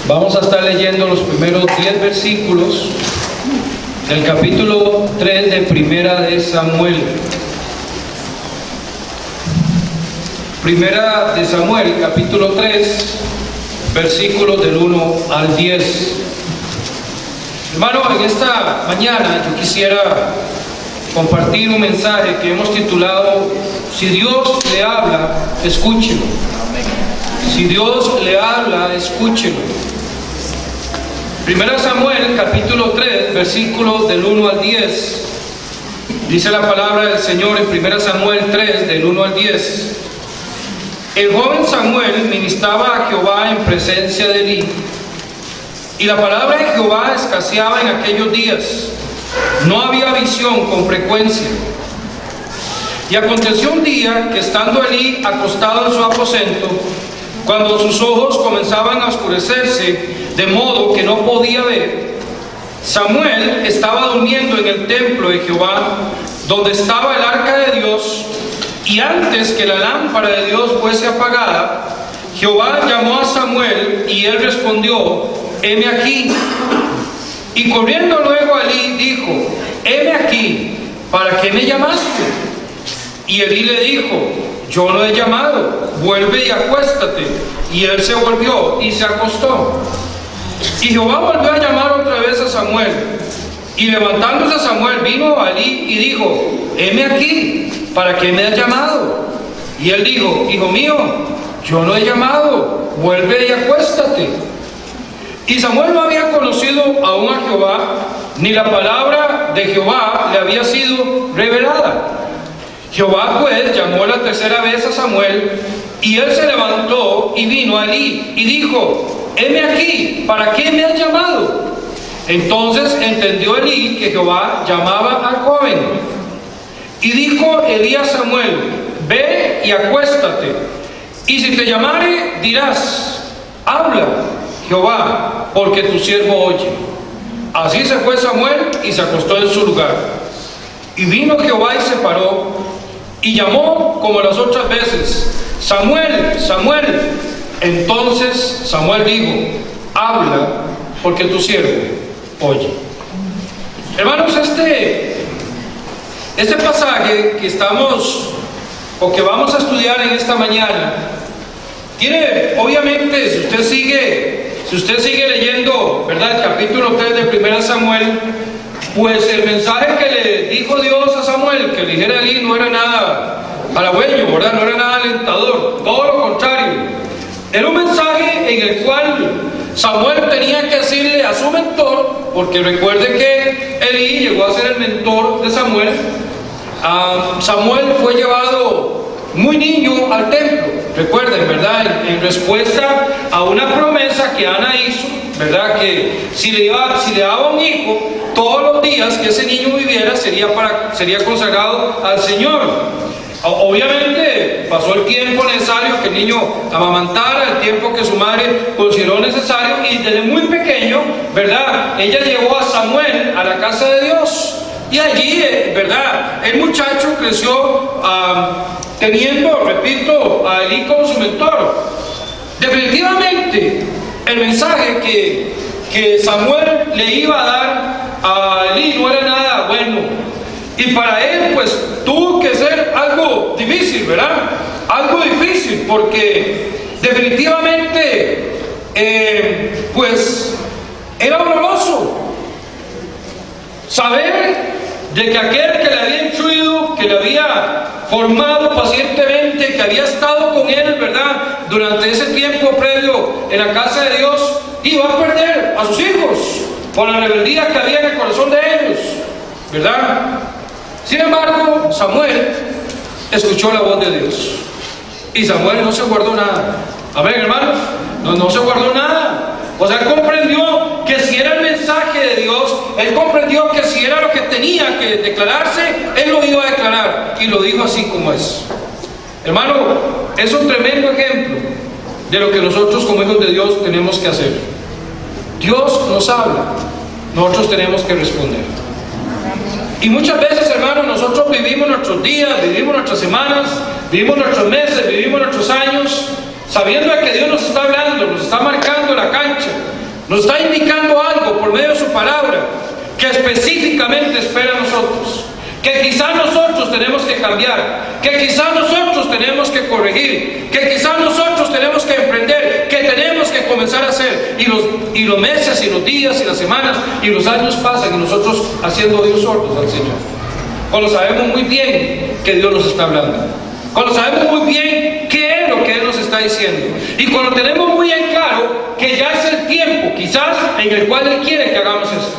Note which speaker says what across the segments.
Speaker 1: Vamos a estar leyendo los primeros 10 versículos del capítulo 3 de Primera de Samuel. Primera de Samuel, capítulo 3, versículos del 1 al 10. Hermano, en esta mañana yo quisiera compartir un mensaje que hemos titulado: si Dios le habla, escúchelo. Si Dios le habla, escúchelo. Primera Samuel, capítulo 3, versículos del 1 al 10. Dice la palabra del Señor en Primera Samuel 3, del 1 al 10. El joven Samuel ministraba a Jehová en presencia de Elí, y la palabra de Jehová escaseaba en aquellos días. No había visión con frecuencia. Y aconteció un día que, estando Elí acostado en su aposento, cuando sus ojos comenzaban a oscurecerse de modo que no podía ver, Samuel estaba durmiendo en el templo de Jehová, donde estaba el arca de Dios, y antes que la lámpara de Dios fuese apagada, Jehová llamó a Samuel, y él respondió: heme aquí. Y corriendo luego a Elí dijo: heme aquí, ¿para qué me llamaste? Y Elí le dijo: yo lo he llamado, vuelve y acuéstate. Y él se volvió y se acostó. Y Jehová volvió a llamar otra vez a Samuel. Y levantándose Samuel vino a Elí y dijo: heme aquí, ¿para qué me has llamado? Y él dijo: hijo mío, yo lo he llamado, vuelve y acuéstate. Y Samuel no había conocido aún a Jehová, ni la palabra de Jehová le había sido revelada. Jehová pues llamó la tercera vez a Samuel, y él se levantó y vino a Elí y dijo: heme aquí, ¿para qué me has llamado? Entonces entendió Elí que Jehová llamaba al joven. Y dijo Elí a Samuel: ve y acuéstate, y si te llamare dirás: habla, Jehová, porque tu siervo oye. Así se fue Samuel y se acostó en su lugar. Y vino Jehová y se paró, y llamó como las otras veces: Samuel, Samuel. Entonces Samuel dijo: habla, porque tu siervo oye. Hermanos, este pasaje que estamos, o que vamos a estudiar en esta mañana, tiene, obviamente, si usted sigue leyendo, ¿verdad?, el capítulo 3 de 1 Samuel, pues el mensaje que le dijo Dios a Samuel, que le dijera a Elí, no era nada halagüeño, ¿verdad?, no era nada alentador, todo lo contrario. Era un mensaje en el cual Samuel tenía que decirle a su mentor, porque recuerde que Elí llegó a ser el mentor de Samuel. Samuel fue llevado muy niño al templo, recuerden, ¿verdad?, en respuesta a una promesa que Ana hizo, ¿verdad?, que si le daba un hijo, todos los días que ese niño viviera sería consagrado al Señor. Obviamente pasó el tiempo necesario que el niño amamantara, el tiempo que su madre consideró necesario, y desde muy pequeño, ¿verdad?, ella llevó a Samuel a la casa de Dios. Y allí, ¿verdad?, el muchacho creció teniendo, repito, a Elí como su mentor. Definitivamente, el mensaje que Samuel le iba a dar a Elí no era nada bueno. Y para él, pues, tuvo que ser algo difícil, ¿verdad? Algo difícil, porque definitivamente, pues, era doloroso saber de que aquel que le había instruido, que le había formado pacientemente, que había estado con él, ¿verdad?, durante ese tiempo previo en la casa de Dios, iba a perder a sus hijos por la rebeldía que había en el corazón de ellos, ¿verdad? Sin embargo, Samuel escuchó la voz de Dios, y Samuel no se guardó nada. Amén, hermanos, no se guardó nada. O sea, él comprendió que si era el mensaje de Dios, él comprendió que si era lo que tenía que declararse, él lo iba a declarar, y lo dijo así como es. Hermano, es un tremendo ejemplo de lo que nosotros como hijos de Dios tenemos que hacer. Dios nos habla, nosotros tenemos que responder. Y muchas veces, hermanos, nosotros vivimos nuestros días, vivimos nuestras semanas, vivimos nuestros meses, vivimos nuestros años, sabiendo que Dios nos está hablando, nos está marcando la cancha, nos está indicando algo por medio de su palabra, que específicamente espera a nosotros, que quizás nosotros tenemos que cambiar, que quizás nosotros tenemos que corregir, que quizás nosotros tenemos que emprender, que tenemos que comenzar a hacer, y los meses, y los días, y las semanas, y los años pasan, y nosotros haciendo oídos sordos al Señor, cuando sabemos muy bien que Dios nos está hablando, cuando sabemos muy bien qué es lo que Él nos está diciendo, y cuando tenemos muy en claro que ya es el tiempo, quizás, en el cual Él quiere que hagamos esto.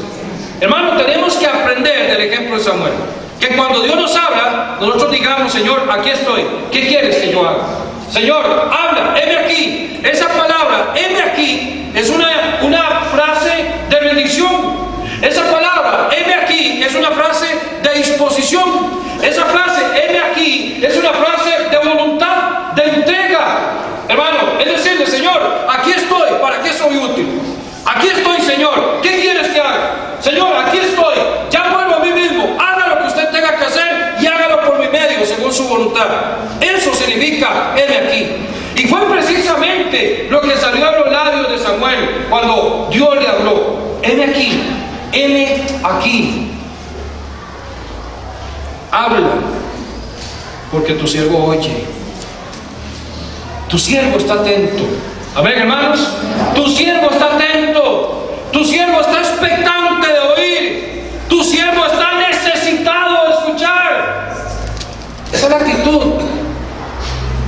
Speaker 1: Hermano, tenemos que aprender del ejemplo de Samuel, que cuando Dios nos habla, nosotros digamos: Señor, aquí estoy, ¿qué quieres que yo haga? Señor, habla, heme aquí. Esa palabra, heme aquí, es una frase de bendición. Esa palabra, heme aquí, es una frase de disposición. Esa frase, heme aquí, es una frase de voluntad, de entrega. Hermano, es decirle: Señor, aquí estoy, ¿para qué soy útil? Aquí estoy, Señor, ¿qué quieres que haga? Señor, aquí estoy, ya vuelvo a mí mismo, haga lo que usted tenga que hacer y hágalo por mi medio, según su voluntad. Eso significa heme aquí. Y fue precisamente lo que salió a los labios de Samuel cuando Dios le habló: heme aquí, heme aquí. Habla, porque tu siervo oye. Tu siervo está atento. Amén, hermanos. Tu siervo está atento. Tu siervo está expectante de oír. Tu siervo está necesitado de escuchar. Esa es la actitud,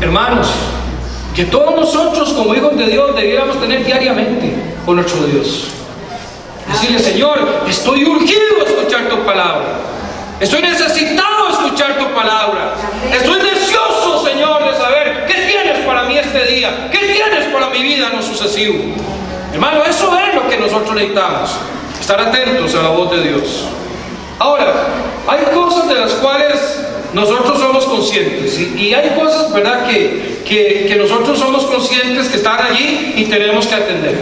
Speaker 1: hermanos, que todos nosotros como hijos de Dios debiéramos tener diariamente con nuestro Dios. Decirle: Señor, estoy urgido a escuchar tu palabra. Estoy necesitado de escuchar tu palabra. Estoy deseoso, Señor, de saber qué tienes para mí este día, qué tienes para mi vida en lo sucesivo. Hermano, eso es lo que nosotros necesitamos, estar atentos a la voz de Dios. Ahora, hay cosas de las cuales nosotros somos conscientes, y hay cosas, ¿verdad?, que nosotros somos conscientes que están allí y tenemos que atender.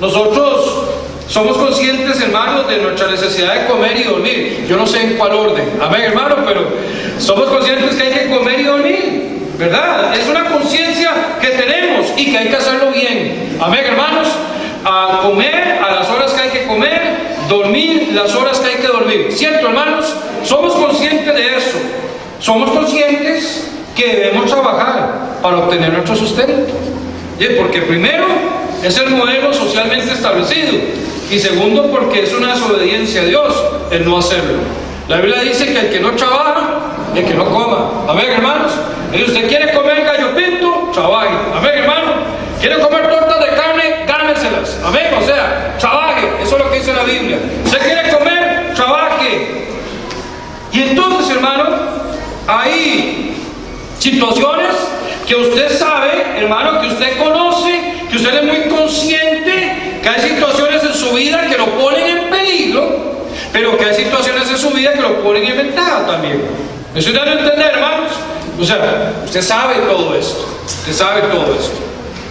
Speaker 1: Nosotros somos conscientes, hermanos, de nuestra necesidad de comer y dormir. Yo no sé en cuál orden, amén, hermano, pero somos conscientes que hay que comer y dormir, ¿verdad? Es una conciencia que tenemos y que hay que hacerlo bien, amén, hermanos. A comer a las horas que hay que comer, dormir las horas que hay que dormir, ¿cierto, hermanos? Somos conscientes de eso. Somos conscientes que debemos trabajar para obtener nuestro sustento, porque primero es el modelo socialmente establecido, y segundo porque es una desobediencia a Dios el no hacerlo. La Biblia dice que el que no trabaja, el que no coma. Amén, hermanos. Y usted quiere comer gallo pinto, trabaje. Amén, hermano. Quiere comer tortas de carne, gánenselas. Amén, o sea, trabaje. Eso es lo que dice la Biblia. Usted quiere comer, trabaje. Y entonces, hermano, hay situaciones que usted sabe, hermano, que usted conoce, que usted es muy consciente, que hay situaciones en su vida que lo ponen en peligro, pero que hay situaciones en su vida que lo ponen en ventaja también. ¿Eso debe entender, hermanos? O sea, usted sabe todo esto. Usted sabe todo esto.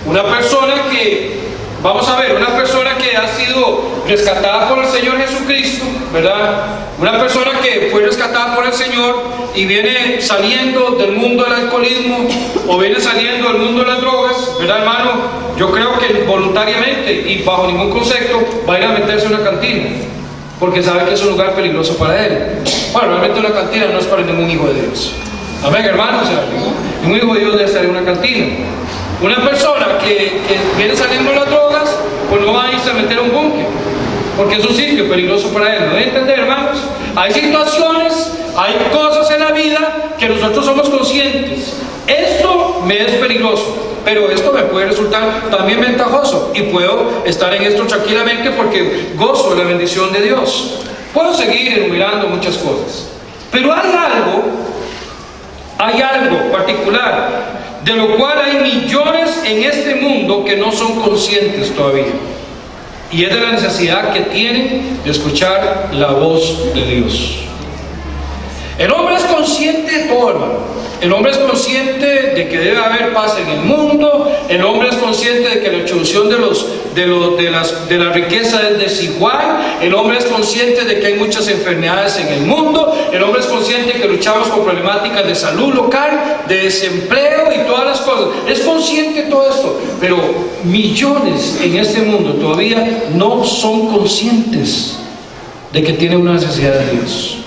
Speaker 1: Una persona que, vamos a ver, una persona que ha sido rescatada por el Señor Jesucristo, ¿verdad? Una persona que fue rescatada por el Señor y viene saliendo del mundo del alcoholismo o viene saliendo del mundo de las drogas, ¿verdad, hermano? Yo creo que voluntariamente y bajo ningún concepto va a ir a meterse en una cantina, porque sabe que es un lugar peligroso para él. Bueno, realmente una cantina no es para ningún hijo de Dios. Amén, hermano. O sea, ningún hijo de Dios debe estar en una cantina. Una persona que viene saliendo de las drogas, pues no va a irse a meter a un búnker, porque es un sitio peligroso para él. ¿No deben entender, hermanos? Hay situaciones, hay cosas en la vida que nosotros somos conscientes. Esto me es peligroso, pero esto me puede resultar también ventajoso y puedo estar en esto tranquilamente porque gozo de la bendición de Dios. Puedo seguir enumerando muchas cosas, pero hay algo particular de lo cual hay millones en este mundo que no son conscientes todavía, y es de la necesidad que tienen de escuchar la voz de Dios. El hombre es consciente de todo, hermano. El hombre es consciente de que debe haber paz en el mundo. El hombre es consciente de que la distribución de la riqueza es desigual. El hombre es consciente de que hay muchas enfermedades en el mundo. El hombre es consciente de que luchamos con problemáticas de salud local, de desempleo y todas las cosas. Es consciente de todo esto. Pero millones en este mundo todavía no son conscientes de que tienen una necesidad de Dios.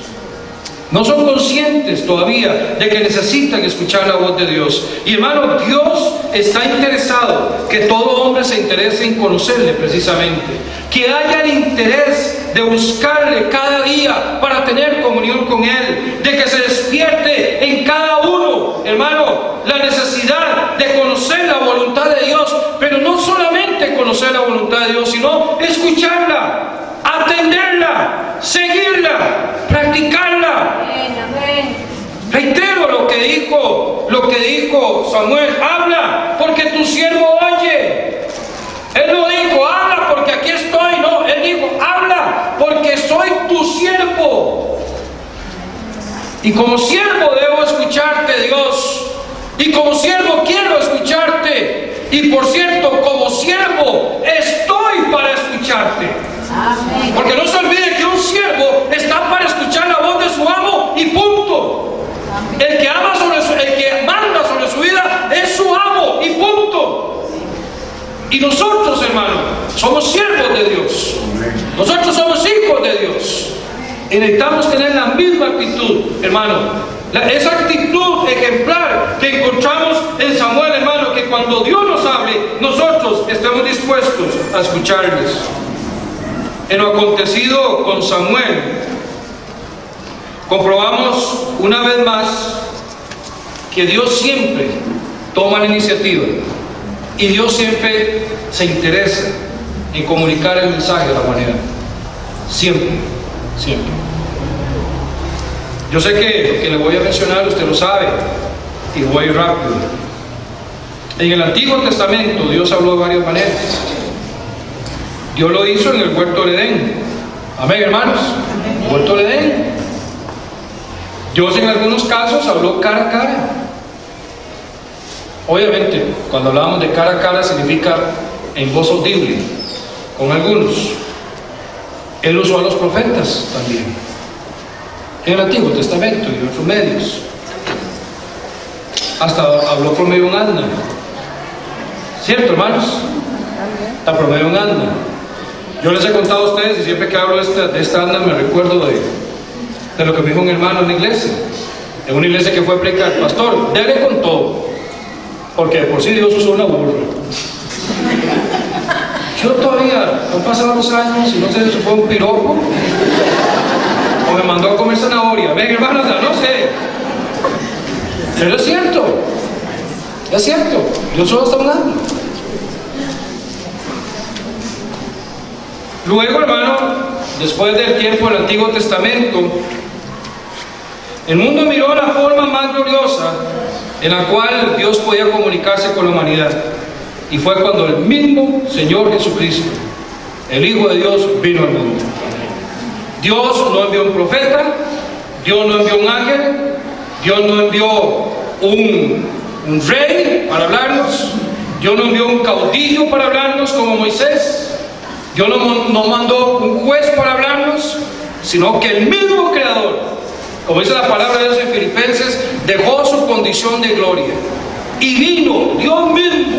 Speaker 1: No son conscientes todavía de que necesitan escuchar la voz de Dios. Y hermano, Dios está interesado que todo hombre se interese en conocerle precisamente. Que haya el interés de buscarle cada día para tener comunión con Él. De que se despierte en cada uno, hermano, la necesidad de conocer la voluntad de Dios. Pero no solamente conocer la voluntad de Dios, sino escucharla, atenderla, seguirla, practicarla. Reitero lo que dijo Samuel: habla porque tu siervo oye. Él no dijo habla porque aquí estoy, no, él dijo habla porque soy tu siervo. Y como siervo debo escucharte, Dios. Y como siervo quiero escucharte. Y por cierto, como siervo estoy para escucharte. Porque no se olvide que un siervo está para escuchar la voz de su amo y punto. El que manda sobre su vida es su amo y punto. Y nosotros, hermanos, somos siervos de Dios. Nosotros somos hijos de Dios. Y necesitamos tener la misma actitud, hermano. Esa actitud ejemplar que encontramos en Samuel, hermano, que cuando Dios nos hable, nosotros estemos dispuestos a escucharles. En lo acontecido con Samuel, comprobamos una vez más que Dios siempre toma la iniciativa y Dios siempre se interesa en comunicar el mensaje de la humanidad. Siempre, siempre. Yo sé que lo que le voy a mencionar usted lo sabe y voy a ir rápido. En el Antiguo Testamento Dios habló de varias maneras. Dios lo hizo en el huerto del Edén. Amén, hermanos. El huerto del Edén. Dios en algunos casos habló cara a cara. Obviamente, cuando hablamos de cara a cara significa en voz audible, con algunos. Él usó a los profetas también, en el Antiguo Testamento y en otros medios. Hasta habló por medio de un asna. ¿Cierto, hermanos? Hasta por medio de un asna. Yo les he contado a ustedes, y siempre que hablo de esta asna me recuerdo de lo que me dijo un hermano en la iglesia. En una iglesia que fue a predicar: pastor, dele con todo, porque de por sí Dios usó una burra. Yo todavía, han pasado los años y no sé si fue un piropo o me mandó a comer zanahoria. Ven, hermanos, no sé. Pero es cierto, Dios solo está hablando. Luego, hermano, después del tiempo del Antiguo Testamento, el mundo miró la forma más gloriosa en la cual Dios podía comunicarse con la humanidad. Y fue cuando el mismo Señor Jesucristo, el Hijo de Dios, vino al mundo. Dios no envió un profeta, Dios no envió un ángel, Dios no envió un rey para hablarnos, Dios no envió un caudillo para hablarnos como Moisés, Dios no mandó un juez para hablarnos, sino que el mismo Creador, como dice la palabra de Dios en Filipenses, dejó su condición de gloria y vino Dios mismo,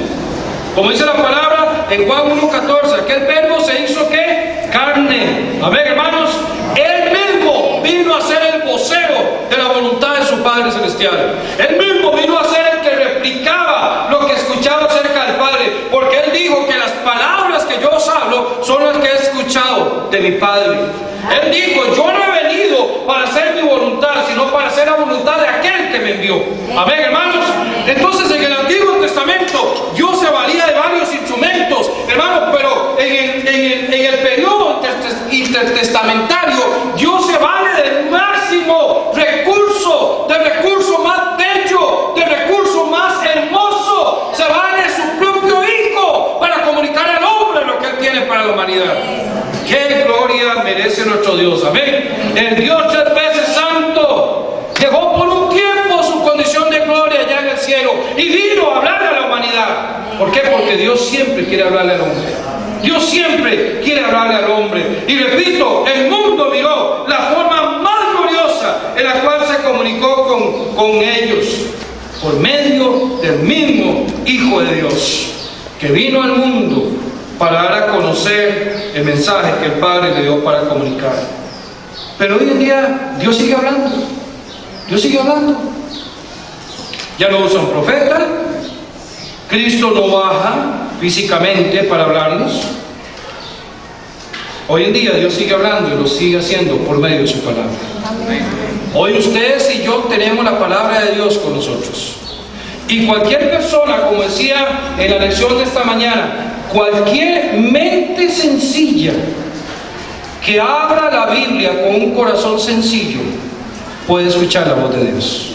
Speaker 1: como dice la palabra en Juan 1:14, aquel verbo se hizo ¿qué? Carne. A ver, hermanos, Él mismo vino a ser el vocero de la voluntad de su Padre Celestial. Él mismo vino a ser el que replicaba lo que escuchaba acerca del Padre, porque Él dijo que las palabras que yo os hablo son las que he escuchado de mi Padre. Él dijo: yo no he venido para hacer mi voluntad, sino para hacer la voluntad de aquel que me envió. Amén, hermanos. Entonces, en el Antiguo Testamento Dios se valía de varios instrumentos, hermanos, pero en el periodo intertestamentario Dios se vale del máximo recurso, del recurso más bello, del recurso más hermoso. Se vale de su propio Hijo para comunicar al hombre lo que Él tiene para la humanidad. ¡Qué gloria merece nuestro Dios! Amén. El Dios 3 veces santo dejó por un tiempo su condición de porque Dios siempre quiere hablarle al hombre. Dios siempre quiere hablarle al hombre. Y repito, el mundo miró la forma más gloriosa en la cual se comunicó con ellos, por medio del mismo Hijo de Dios, que vino al mundo para dar a conocer el mensaje que el Padre le dio para comunicar. Pero hoy en día Dios sigue hablando. Dios sigue hablando. Ya no usa un profeta. Cristo no baja físicamente para hablarnos. Hoy en día Dios sigue hablando y lo sigue haciendo por medio de su palabra. Hoy ustedes y yo tenemos la palabra de Dios con nosotros. Y cualquier persona, como decía en la lección de esta mañana, cualquier mente sencilla que abra la Biblia con un corazón sencillo puede escuchar la voz de Dios.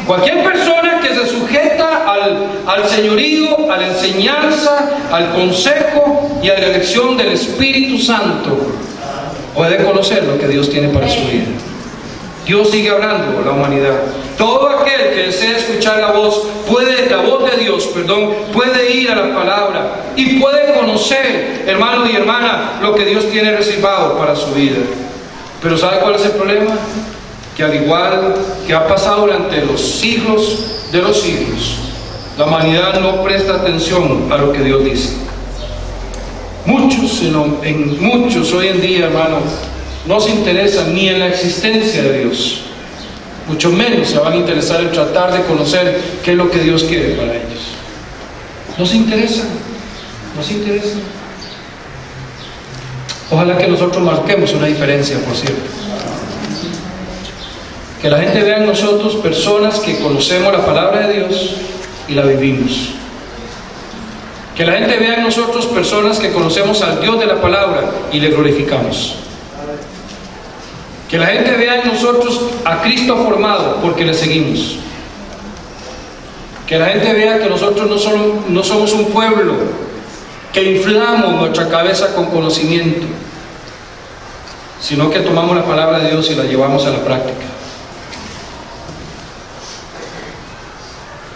Speaker 1: Cualquier persona que se sujeta al señorío, a la enseñanza, al consejo y a la elección del Espíritu Santo puede conocer lo que Dios tiene para su vida. Dios sigue hablando a la humanidad. Todo aquel que desea escuchar la voz de Dios, puede ir a la palabra y puede conocer, hermano y hermana, lo que Dios tiene reservado para su vida. Pero ¿sabe cuál es el problema? Que al igual que ha pasado durante los siglos de los siglos, la humanidad no presta atención a lo que Dios dice. Muchos hoy en día, hermano, no se interesan ni en la existencia de Dios, mucho menos se van a interesar en tratar de conocer qué es lo que Dios quiere para ellos. No se interesan. Ojalá que nosotros marquemos una diferencia, por cierto. Que la gente vea en nosotros personas que conocemos la palabra de Dios y la vivimos. Que la gente vea en nosotros personas que conocemos al Dios de la palabra y le glorificamos. Que la gente vea en nosotros a Cristo formado porque le seguimos. Que la gente vea que nosotros no somos un pueblo que inflamos nuestra cabeza con conocimiento, sino que tomamos la palabra de Dios y la llevamos a la práctica.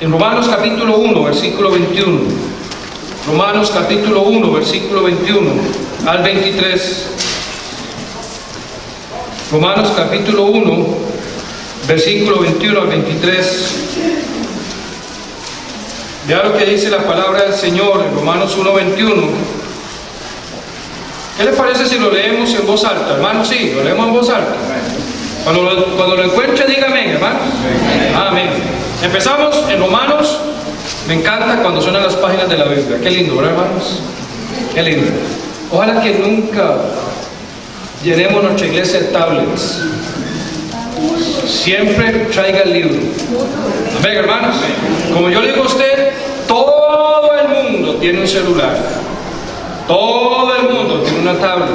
Speaker 1: En Romanos capítulo 1, versículo 21. Romanos capítulo 1, versículo 21 al 23. Romanos capítulo 1, versículo 21 al 23. Vea lo que dice la palabra del Señor en Romanos 1, 21. ¿Qué le parece si lo leemos en voz alta, hermano? Sí, lo leemos en voz alta. Cuando lo encuentre, dígame, hermano. Amén. Empezamos en Romanos. Me encanta cuando suenan las páginas de la Biblia. Qué lindo, ¿verdad, hermanos? Qué lindo. Ojalá que nunca llenemos nuestra iglesia de tablets. Siempre traiga el libro. Amén, hermanos. Como yo le digo a usted, todo el mundo tiene un celular. Todo el mundo tiene una tablet.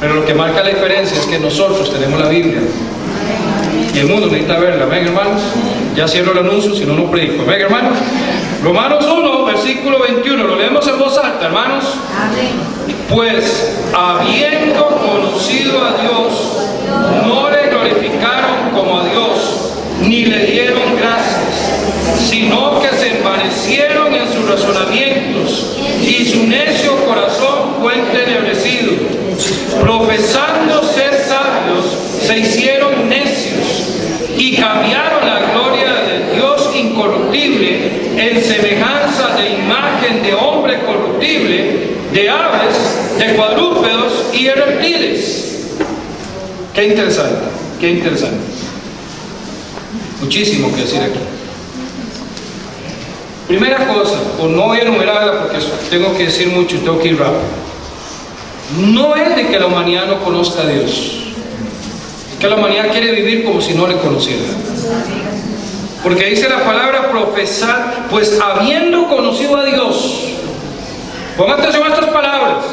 Speaker 1: Pero lo que marca la diferencia es que nosotros tenemos la Biblia. Y el mundo necesita verla. Amén, hermanos. Ya cierro el anuncio, si no, no predico. Amén, hermanos. Romanos 1, versículo 21. Lo leemos en voz alta, hermanos. Pues, habiendo conocido a Dios, no le glorificaron como a Dios, ni le dieron gracias, sino que se envanecieron en sus razonamientos, y su necio corazón fue entenebrecido. Profesando ser sabios, se hicieron necios, y cambiaron la gloria de Dios incorruptible en semejanza de imagen de hombre corruptible, de aves, de cuadrúpedos y de reptiles. Qué interesante, qué interesante. Muchísimo que decir aquí. Primera cosa, no voy a enumerarla porque tengo que decir mucho y tengo que ir rápido. No es de que la humanidad no conozca a Dios, que la humanidad quiere vivir como si no le conociera. Porque dice la palabra profesar, pues habiendo conocido a Dios. Pongan atención a estas palabras.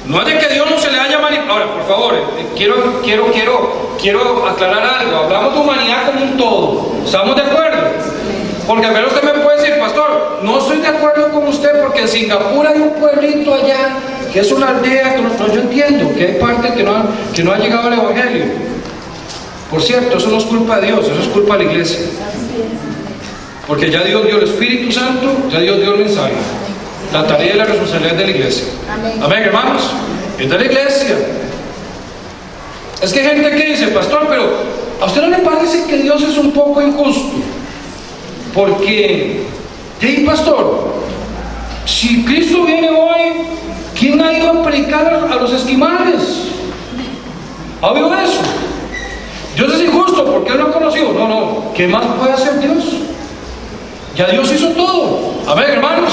Speaker 1: No es de que Dios no se le haya manifestado. Ahora, por favor, quiero aclarar algo. Hablamos de humanidad como un todo. ¿Estamos de acuerdo? Porque a ver, usted me puede decir, pastor, no estoy de acuerdo con usted porque en Singapur hay un pueblito allá que es una aldea que no, yo entiendo que hay parte que no ha llegado al evangelio. Por cierto, eso no es culpa de Dios, eso es culpa de la iglesia. Porque ya Dios dio el Espíritu Santo, ya Dios dio el mensaje. La tarea y la responsabilidad de la iglesia. Amén, hermanos. Es de la iglesia. Es que hay gente que dice, pastor, pero ¿a usted no le parece que Dios es un poco injusto? Porque, hey, pastor, si Cristo viene hoy, ¿quién ha ido a predicar a los esquimales? ¿Ha oído eso? Dios es injusto porque Él no ha conocido. No, ¿qué más puede hacer Dios? Ya Dios hizo todo. Amén, hermanos.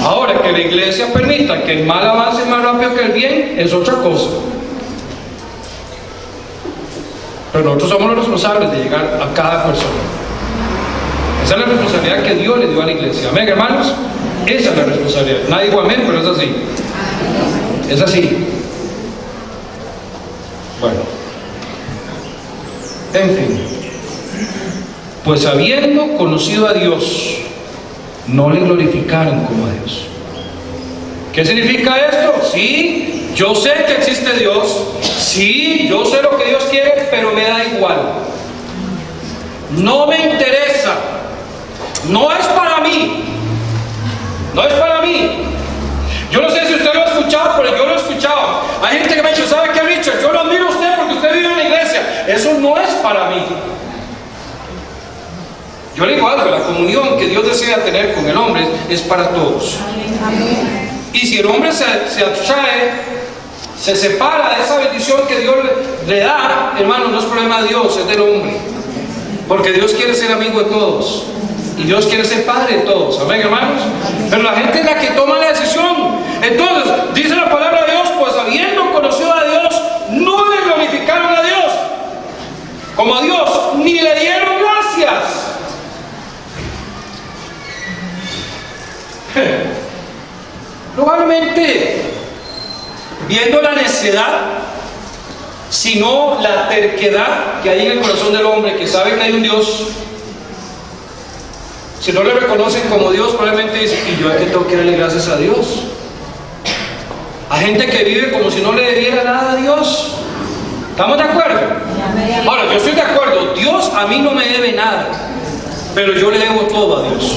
Speaker 1: Ahora, que la iglesia permita que el mal avance más rápido que el bien es otra cosa. Pero nosotros somos los responsables de llegar a cada persona. Esa es la responsabilidad que Dios le dio a la iglesia. Amén, hermanos. Esa es la responsabilidad. Nadie dijo amén, pero es así. Es así. Bueno. En fin. Pues habiendo conocido a Dios, no le glorificaron como a Dios. ¿Qué significa esto? Sí, yo sé que existe Dios. Sí, yo sé lo que Dios quiere, pero me da igual. No me interesa. No es para mí. No es para mí. Yo no sé si usted lo ha escuchado, pero yo lo he escuchado. Hay gente que me ha dicho, ¿sabe qué, Richard? Yo lo admiro a usted porque usted vive en la iglesia. Eso no es para mí. Yo le digo algo, la comunión que Dios desea tener con el hombre es para todos. Y si el hombre se abstrae, se separa de esa bendición que Dios le da, hermano, no es problema de Dios, es del hombre. Porque Dios quiere ser amigo de todos. Y Dios quiere ser padre de todos. Amén, hermanos. Pero la gente es la que toma la decisión. Entonces, dice la palabra de Dios, pues habiendo conocido a Dios, no le glorificaron a Dios como a Dios, ni le dieron gracias. Probablemente viendo la necedad, sino la terquedad que hay en el corazón del hombre, que sabe que hay un Dios. Si no le reconocen como Dios, probablemente dicen, ¿y yo a qué tengo que darle gracias a Dios? Hay gente que vive como si no le debiera nada a Dios. ¿Estamos de acuerdo? Ahora, yo estoy de acuerdo, Dios a mí no me debe nada, pero yo le debo todo a Dios.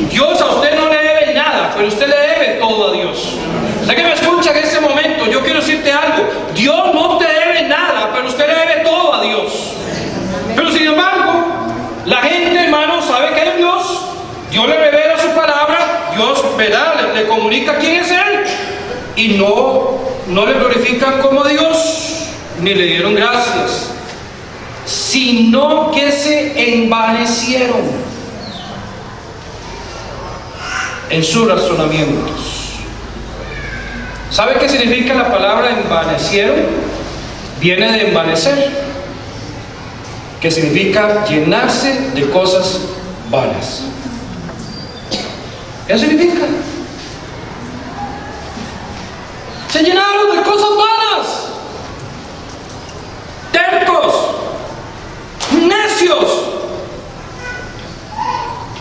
Speaker 1: Dios a usted no le debe nada, pero usted le debe todo a Dios. Usted que me escucha en este momento, yo quiero decirte algo. Dios no te debe nada, pero usted le debe todo a Dios. Pero sin embargo, la gente, hermano, sabe que hay Dios. Dios le revela su palabra. Dios, ¿verdad?, le comunica quién es Él. Y no le glorifican como Dios, ni le dieron gracias, sino que se envanecieron en sus razonamientos. ¿Sabe qué significa la palabra envanecieron? Viene de envanecer, que significa llenarse de cosas vanas. ¿Qué significa? Se llenaron de cosas vanas, tercos, necios,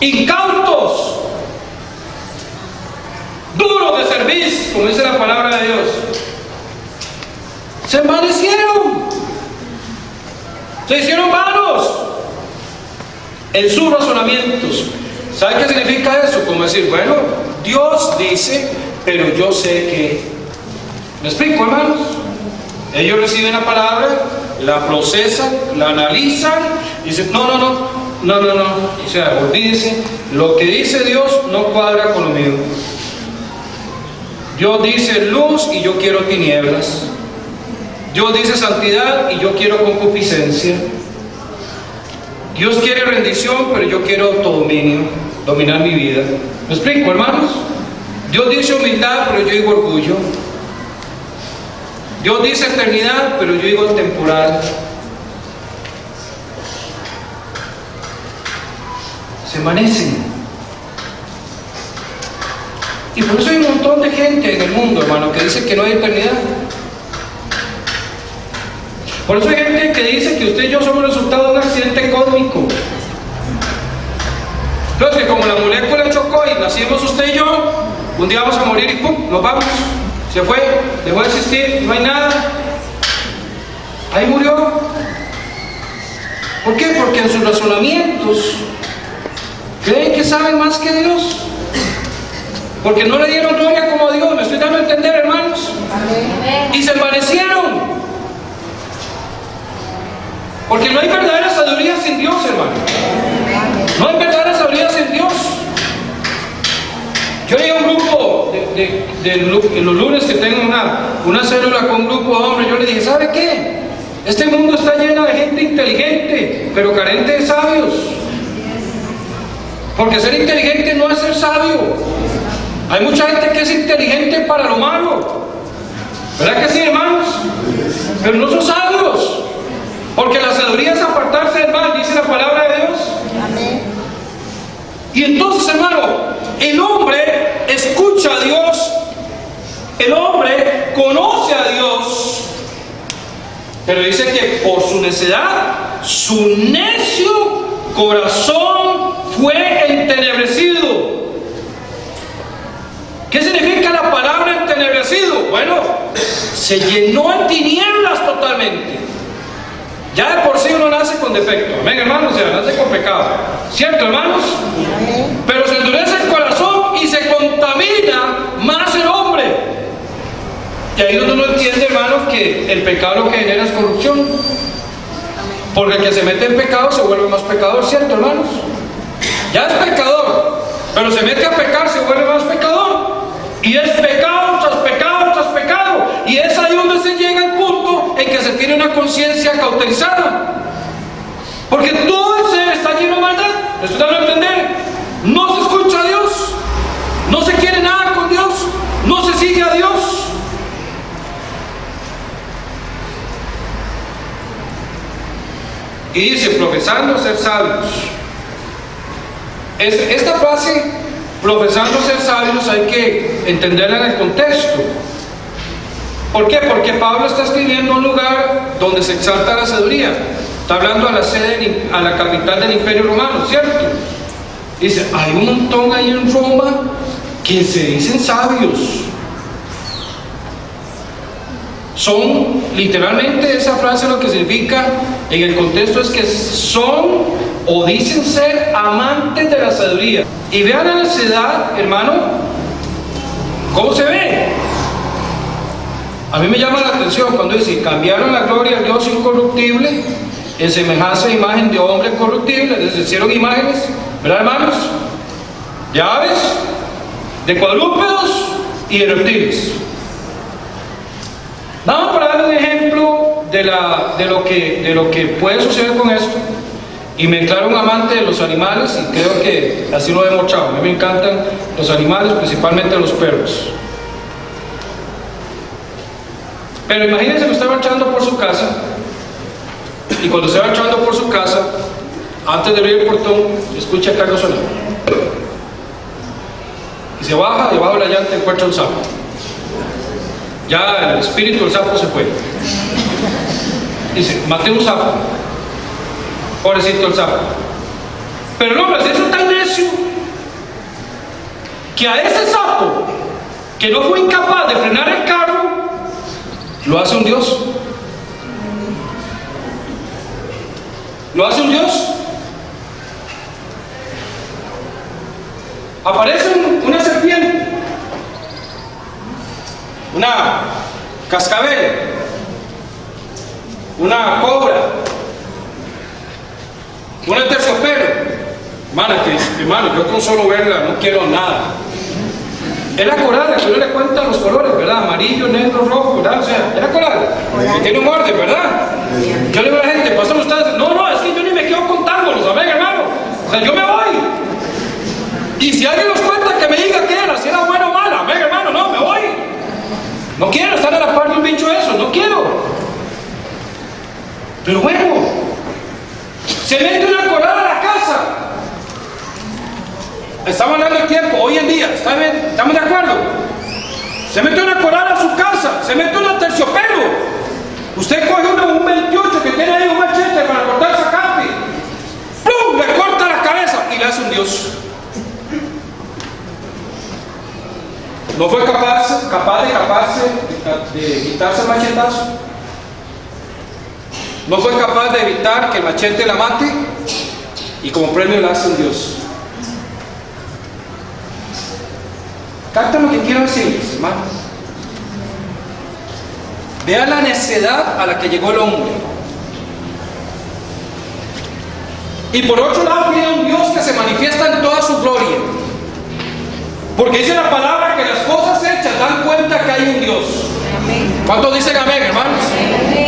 Speaker 1: incautos, duros de servicio, como dice la palabra de Dios. Se envanecieron, se hicieron vanos en sus razonamientos. ¿Sabe qué significa eso? Como decir, bueno, Dios dice, pero yo sé que... ¿Me explico, hermanos? Ellos reciben la palabra, la procesan, la analizan y dicen, no. O sea, olvídense, lo que dice Dios no cuadra con lo mío. Dios dice luz y yo quiero tinieblas. Dios dice santidad y yo quiero concupiscencia. Dios quiere rendición, pero yo quiero autodominio, dominar mi vida. ¿Me explico, hermanos? Dios dice humildad, pero yo digo orgullo. Dios dice eternidad, pero yo digo temporal. Se envanecen. Y por eso hay un montón de gente en el mundo, hermano, que dice que no hay eternidad. Por eso hay gente que dice que usted y yo somos resultado de un accidente cósmico. Entonces, que como la molécula chocó y nacimos usted y yo, un día vamos a morir y ¡pum!, nos vamos. Se fue, dejó de existir, no hay nada. Ahí murió. ¿Por qué? Porque en sus razonamientos que saben más que Dios. Porque no le dieron gloria como a Dios. ¿Me estoy dando a entender, hermanos? Y se envanecieron. Porque no hay verdadera sabiduría sin Dios, hermano. No hay verdadera sabiduría sin Dios. Yo llegué a un grupo en los lunes que tengo una célula con un grupo de hombres. Yo le dije, ¿sabe qué? Este mundo está lleno de gente inteligente, pero carente de sabios. Porque ser inteligente no es ser sabio. Hay mucha gente que es inteligente para lo malo. ¿Verdad que sí, hermanos? Pero no son sabios. Porque la sabiduría es apartarse del mal, dice la palabra de Dios. Amén. Y entonces, hermano, el hombre escucha a Dios, el hombre conoce a Dios, pero dice que por su necedad, su necio corazón fue entenebrecido. ¿Qué significa la palabra entenebrecido? Bueno, se llenó en tinieblas totalmente. Ya de por sí uno nace con defecto, amén, hermanos, se nace con pecado, ¿cierto, hermanos? Pero se endurece el corazón y se contamina más el hombre. Y ahí uno no entiende, hermanos, que el pecado lo que genera es corrupción. Porque el que se mete en pecado se vuelve más pecador, ¿cierto, hermanos? Ya es pecador, pero se mete a pecar, se vuelve más pecador. Y es pecado tras pecado tras pecado. Y es ahí donde se llega al punto en que se tiene una conciencia cauterizada. Porque todo el ser está lleno de maldad. ¿Me estoy dando a entender? No se escucha a Dios. No se quiere nada con Dios. No se sigue a Dios. Y dice, profesando ser sabios. Esta frase, profesando ser sabios, hay que entenderla en el contexto. ¿Por qué? Porque Pablo está escribiendo un lugar donde se exalta la sabiduría. Está hablando a la sede, a la capital del Imperio Romano, ¿cierto? Dice, hay un montón ahí en Roma que se dicen sabios. Son, literalmente esa frase lo que significa en el contexto es que son o dicen ser amantes de la sabiduría. Y vean la necedad, hermano, ¿cómo se ve? A mí me llama la atención cuando dice, cambiaron la gloria al Dios incorruptible en semejanza de imagen de hombre corruptible. Les hicieron imágenes, ¿verdad, hermanos? De aves, de cuadrúpedos y de reptiles. Vamos para dar un ejemplo de lo que puede suceder con esto. Y me declaro un amante de los animales y creo que así lo he demostrado. A mí me encantan los animales, principalmente los perros. Pero imagínense que usted va echando por su casa y cuando se va echando por su casa, antes de abrir el portón, escucha el carro sonar. Y se baja, debajo de la llanta encuentra un sapo. Ya el espíritu del sapo se fue. Dice, maté un sapo. Pobrecito el sapo. Pero no, hombre, eso es tan necio que a ese sapo que no fue incapaz de frenar el carro, lo hace un Dios. Lo hace un Dios. Aparece una serpiente, una cascabel, una cobra, una terciopelo. Hermano, yo con solo verla no quiero nada. Es la coral, que uno le cuenta los colores, ¿verdad? Amarillo, negro, rojo, ¿verdad? O sea, es la coral. Que tiene un orden, ¿verdad? Yo le digo a la gente, pasan ustedes. No, es que yo ni me quedo contándolos, amén, hermano. O sea, yo me voy. Y si alguien nos cuenta, que me diga qué era, si era bueno o malo, amén, hermano, no, me voy. No quiero estar a la par de un bicho de eso, no quiero. Pero bueno, se mete una coral a la casa. Estamos hablando del tiempo, hoy en día, ¿está bien? ¿Estamos de acuerdo? Se mete una coral a su casa, se mete una terciopelo. Usted coge un 28 que tiene ahí un machete para cortar zacate, ¡plum! Le corta la cabeza y le hace un Dios. No fue capaz de quitarse el machetazo. No fue capaz de evitar que el machete la mate y como premio le hace un Dios. Captan lo que quiero decirles, hermanos. Vean la necedad a la que llegó el hombre. Y por otro lado viene un Dios que se manifiesta en toda su gloria. Porque dice la palabra que las cosas hechas dan cuenta que hay un Dios. ¿Cuántos dicen amén, hermanos?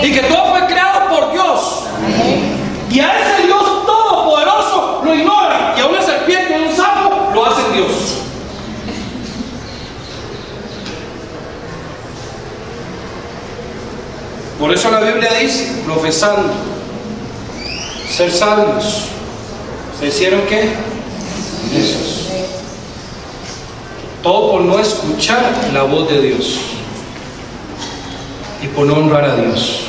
Speaker 1: Y que todo fue creado por Dios. Y a ese Dios todopoderoso lo ignoran. Y a una serpiente y a un sapo lo hacen Dios. Por eso la Biblia dice, profesando ser sabios, ¿se hicieron qué? Necios. Todo por no escuchar la voz de Dios y por no honrar a Dios.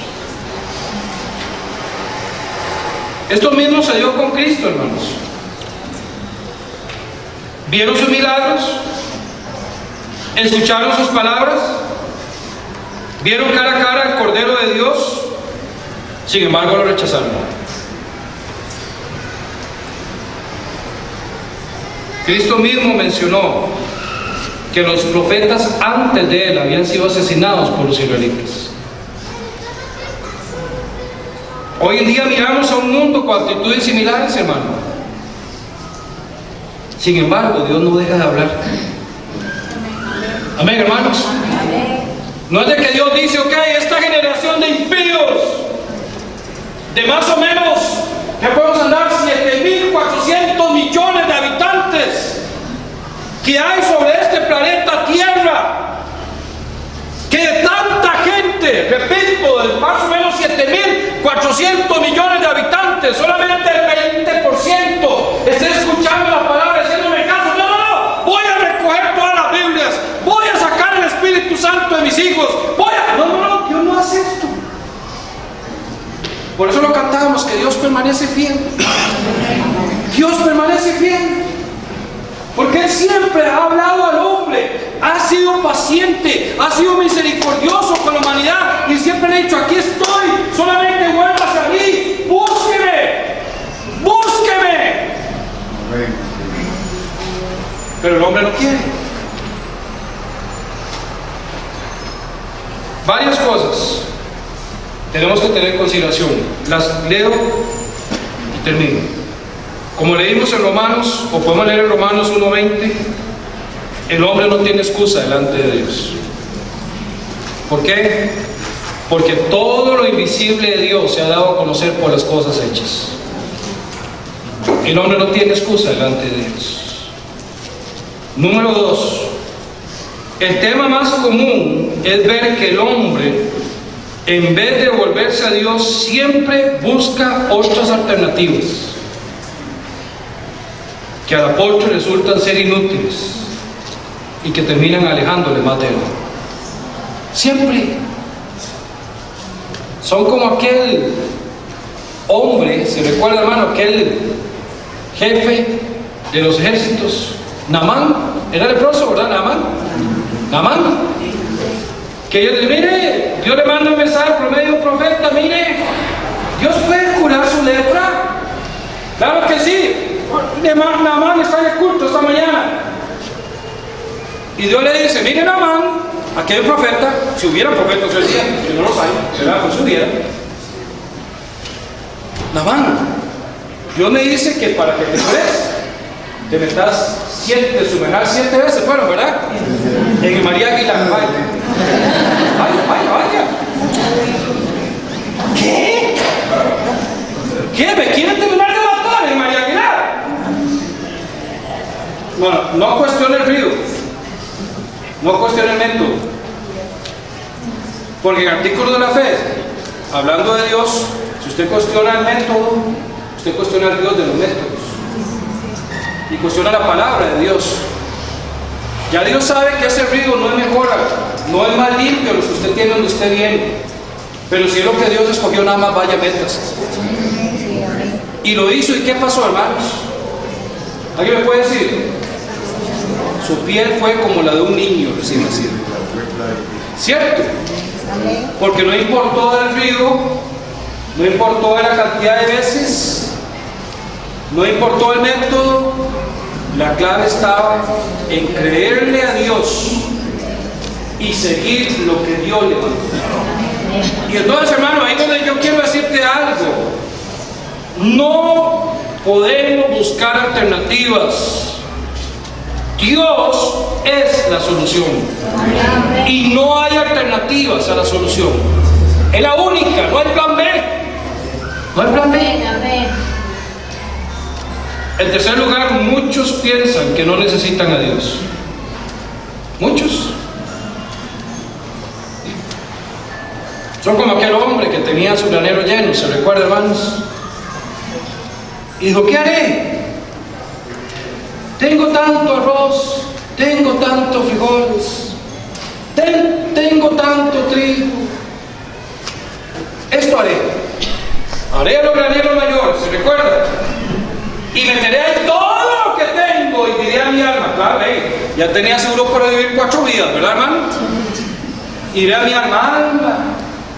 Speaker 1: Esto mismo se dio con Cristo, hermanos. Vieron sus milagros, escucharon sus palabras, vieron cara a cara al Cordero de Dios, sin embargo lo rechazaron. Cristo mismo mencionó que los profetas antes de él habían sido asesinados por los israelitas. Hoy en día miramos a un mundo con actitudes similares, hermano. Sin embargo, Dios no deja de hablar. Amén, hermanos. No es de que Dios dice, ok, esta generación de impíos, de más o menos, que podemos andar 7.400 millones de habitantes que hay sobre este planeta Tierra, que de tanta gente, repito, de más o menos 7.400 millones de habitantes, solamente el 20% esté escuchando la palabra, haciéndome caso. No, voy a recoger todas las Biblias, voy a sacar el Espíritu Santo de mis hijos, no, Dios no hace esto. Por eso lo cantamos, que Dios permanece fiel. Dios permanece fiel. Porque Él siempre ha hablado al hombre, ha sido paciente, ha sido misericordioso con la humanidad y siempre le ha dicho, aquí estoy, solamente vuélvase a mí, búsqueme. Pero el hombre no quiere. Varias cosas tenemos que tener en consideración. Las leo y termino. Como leímos en Romanos, o podemos leer en Romanos 1:20, el hombre no tiene excusa delante de Dios. ¿Por qué? Porque todo lo invisible de Dios se ha dado a conocer por las cosas hechas. El hombre no tiene excusa delante de Dios. Número 2. El tema más común es ver que el hombre, en vez de volverse a Dios, siempre busca otras alternativas que a la postre resultan ser inútiles y que terminan alejándole más de Él. Siempre son como aquel hombre, se recuerda, hermano, aquel jefe de los ejércitos, Naamán, era leproso, ¿verdad? Naamán, que ellos le mire, Dios le manda un mensaje por medio de un profeta, mire, Dios puede curar su lepra. Claro que sí. Naamán está en el culto esta mañana y Dios le dice, mire Naamán, aquí hay un profeta, si hubiera profetas hoy día, si no los hay, será pues hubiera. Naamán, Dios me dice que para que te cures te metas 7 veces, fueron, ¿verdad? En María Aguilar, vaya. ¿Qué? ¿Me quieren terminar de matar en María Aguilar? Bueno, no cuestione el río, no cuestione el método, porque en el artículo de la fe, hablando de Dios, si usted cuestiona el método, usted cuestiona al Dios de los métodos y cuestiona la palabra de Dios. Ya Dios sabe que ese río no es mejor, no es más limpio lo que usted tiene donde usted viene, pero si es lo que Dios escogió, nada más vaya, métase. Y lo hizo, ¿y qué pasó, hermanos? ¿Alguien me puede decir? Su piel fue como la de un niño recién nacido. ¿Cierto? Porque no importó el río, no importó la cantidad de veces, no importó el método, La clave estaba en creerle a Dios y seguir lo que Dios le mandó. Y entonces, hermano, ahí es donde yo quiero decirte algo. No podemos buscar alternativas. Dios es la solución. Y no hay alternativas a la solución. Es la única, no hay plan B. No hay plan B. En tercer lugar, muchos piensan que no necesitan a Dios. Muchos. Son como aquel hombre que tenía su granero lleno, ¿se recuerda, hermanos? Y dijo, ¿qué haré? Tengo tanto arroz, tengo tantos frijoles, tengo tanto trigo. Esto haré. Haré los graneros mayores, ¿se recuerda? Y meteré ahí todo lo que tengo y diré a mi alma, claro, ya tenía seguro para vivir 4 vidas, ¿verdad, hermano? Y diré a mi alma,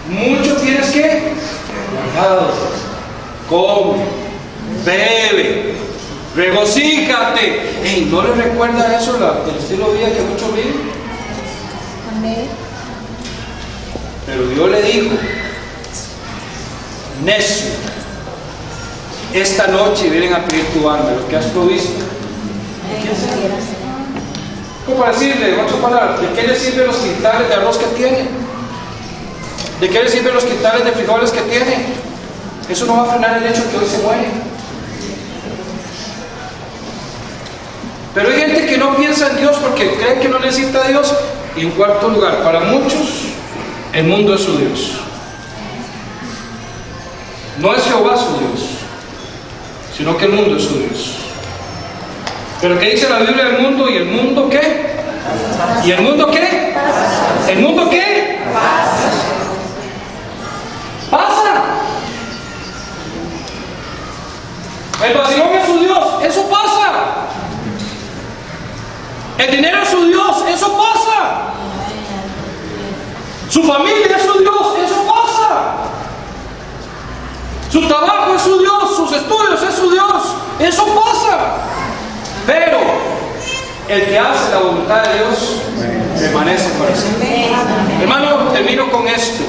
Speaker 1: mucho tienes que guardado, come, bebe, regocíjate. ¿No le recuerda eso el estilo de vida que muchos viven? Pero Dios le dijo, necio, esta noche vienen a pedir tu alma, lo que has provisto. ¿Cómo para decirle, en otras palabras, de qué le sirven los quintales de arroz que tiene? ¿De qué le sirven los quintales de frijoles que tiene? Eso no va a frenar el hecho de que hoy se muere. Pero hay gente que no piensa en Dios porque cree que no necesita a Dios. Y en cuarto lugar, para muchos, el mundo es su Dios. No es Jehová su Dios, sino que el mundo es su Dios. ¿Pero qué dice la Biblia del mundo? ¿Y el mundo qué? ¿Y el mundo qué? ¿El mundo qué? Pasa. El vacilón es su Dios, eso pasa. El dinero es su Dios, eso pasa. Su familia es su Dios, eso pasa. Su trabajo es su Dios, sus estudios es su Dios, eso pasa. Pero el que hace la voluntad de Dios permanece para siempre. Hermano, termino con esto.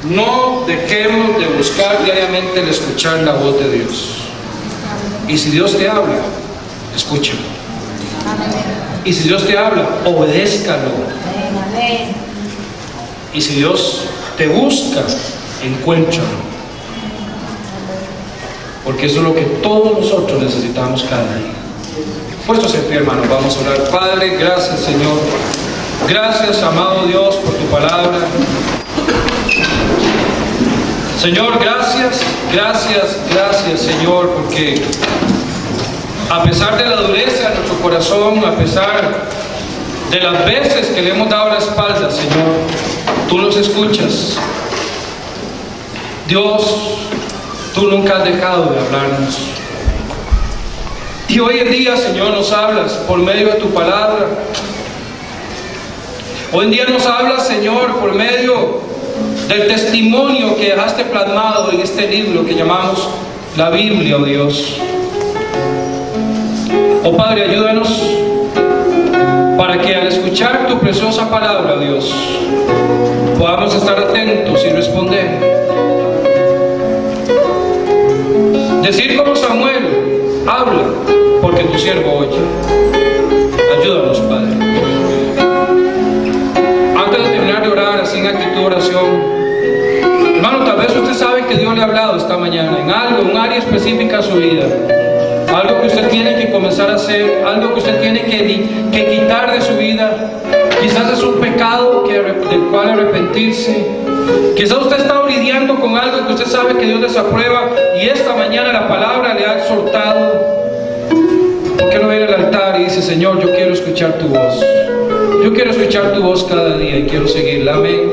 Speaker 1: No dejemos de buscar diariamente el escuchar la voz de Dios. Y si Dios te habla, escúchalo. Y si Dios te habla, obedézcalo. Y si Dios te busca, encuéntralo. Porque eso es lo que todos nosotros necesitamos cada día. Puestos en pie, hermano, vamos a orar. Padre, gracias, Señor. Gracias, amado Dios, por tu palabra. Señor, gracias, Señor, porque a pesar de la dureza de nuestro corazón, a pesar de las veces que le hemos dado la espalda, Señor, tú nos escuchas. Dios, tú nunca has dejado de hablarnos. Y hoy en día, Señor, nos hablas por medio de tu palabra. Hoy en día nos hablas, Señor, por medio del testimonio que dejaste plasmado en este libro que llamamos la Biblia, oh Dios. Oh Padre, ayúdanos para que al escuchar tu preciosa palabra, Dios, podamos estar atentos y responder. Decir como Samuel, habla, porque tu siervo oye. Ayúdanos, Padre. Antes de terminar de orar, así en actitud de oración, hermano, tal vez usted sabe que Dios le ha hablado esta mañana en algo, en un área específica de su vida. Algo que usted tiene que comenzar a hacer, algo que usted tiene que quitar de su vida. Quizás es un pecado del cual arrepentirse. Quizás usted está lidiando con algo que usted sabe que Dios desaprueba y esta mañana la palabra le ha exhortado. ¿Por qué no viene al altar y dice, Señor, yo quiero escuchar tu voz? Yo quiero escuchar tu voz cada día y quiero seguirla. Amén.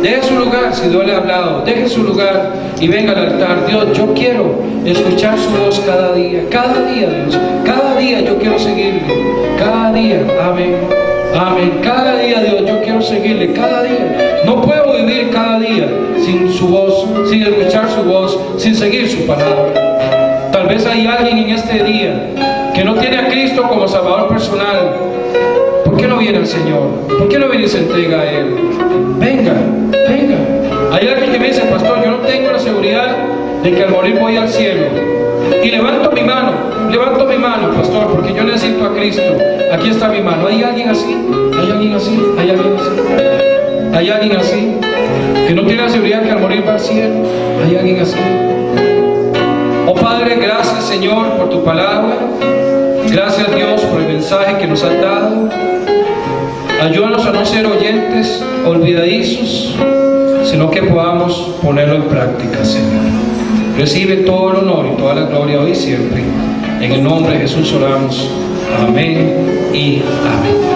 Speaker 1: Deje su lugar si Dios le ha hablado. Deje su lugar y venga al altar. Dios, yo quiero escuchar su voz cada día. Cada día, Dios. Cada día yo quiero seguirle. Cada día. Amén. Amén. Cada día, Dios, yo quiero seguirle. Cada día. No puedo vivir cada día sin su voz, sin escuchar su voz, sin seguir su palabra. Tal vez hay alguien en este día que no tiene a Cristo como Salvador personal, ¿por qué no viene al Señor? ¿Por qué no viene y se entrega a Él? Venga, venga. Hay alguien que me dice, pastor, yo no tengo la seguridad de que al morir voy al cielo. Y levanto mi mano, pastor, porque yo necesito a Cristo. Aquí está mi mano. ¿Hay alguien así? ¿Hay alguien así? ¿Hay alguien así? ¿Hay alguien así? Que no tiene la seguridad que al morir va al cielo. ¿Hay alguien así? Oh Padre, gracias Señor por tu palabra. Gracias Dios por el mensaje que nos has dado. Ayúdanos a no ser oyentes olvidadizos, sino que podamos ponerlo en práctica, Señor. Recibe todo el honor y toda la gloria hoy y siempre. En el nombre de Jesús oramos. Amén y amén.